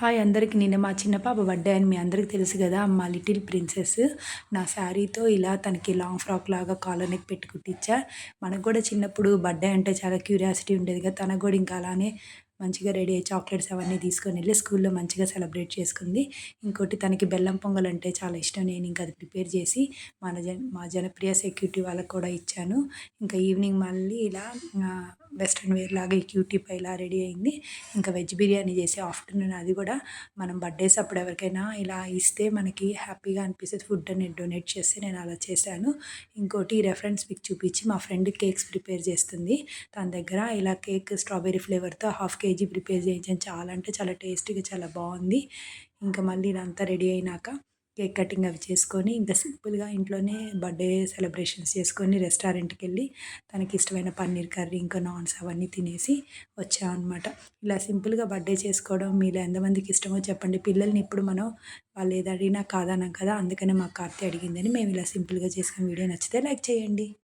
Hi అందరికి. నిన్న మా చిన్న పాప బర్త్‌డే అని మీ అందరికి తెలుసు గదా! మా లిటిల్ ప్రిన్సెస్. నా శారీతో ఇలా తనకి లాంగ్ ఫ్రాక్ లాగా కాలర్ నెక్ పెట్టి కుట్టించా. మనకు గూడా చిన్నప్పుడు బర్త్‌డే అంటే చాలా క్యూరియాసిటీ ఉండేది కదా! తనకు గూడా ఇంకా అలానే మంచిగా రెడీ అయ్యి చాక్లెట్స్ అవన్నీ తీసుకొనెళ్ళి స్కూల్‌లో మంచిగా సెలబ్రేట్ చేసుకుంది. ఇంకోటి తనకి బెల్లం పొంగల్ అంటే చాలా ఇష్టం. నేను ఇంక అది ప్రిపేర్ చేసి మా జనప్రియ సెక్యూరిటీ వాళ్ళకి కూడా ఇచ్చాను. ఇంకా ఈవినింగ్ మళ్ళీ ఇలా వెస్టర్న్ వేర్ లాగా ఈ క్యూటీ పై ఇలా రెడీ అయింది. ఇంకా వెజ్ బిర్యానీ చేసి ఆఫ్టర్‌నూన్ అది కూడా మనం బర్త్‌డేస్ అప్పుడు ఎవరికైనా ఇలా ఇస్తే మనకి హ్యాపీగా అనిపిస్తది. ఫుడ్ అనేది డొనేట్ చేస్తే నేను అలా చేశాను. ఇంకోటి రెఫరెన్స్ పిక్ చూపించి మా ఫ్రెండ్ కేక్స్ ప్రిపేర్ చేస్తుంది. తన దగ్గర ఇలా కేక్ స్ట్రాబెర్రీ ఫ్లేవర్‌తో హాఫ్ కేజీ ప్రిపేర్ చేయించాను. చాలా అంటే చాలా టేస్టీగా చాలా బాగుంది. ఇంకా మళ్ళీ ఇదంతా రెడీ అయినాక కేక్ కటింగ్ అవి చేసుకొని ఇంకా సింపుల్‌గా ఇంట్లోనే బర్త్‌డే సెలబ్రేషన్స్ చేసుకొని రెస్టారెంట్‌కెళ్ళి తనకి ఇష్టమైన పన్నీర్ కర్రీ, ఇంకా నాన్స్ అవన్నీ తినేసి వచ్చామనమాట. ఇలా సింపుల్‌గా బర్త్‌డే చేసుకోవడం మీలో ఎంతమందికి ఇష్టమో చెప్పండి. పిల్లల్ని ఇప్పుడు మనం వాళ్ళు ఏది అడిగినా కాదనం కదా! అందుకనే మా కార్తీ అడిగిందని మేము ఇలా సింపుల్‌గా చేసుకున్న వీడియో నచ్చితే లైక్ చేయండి.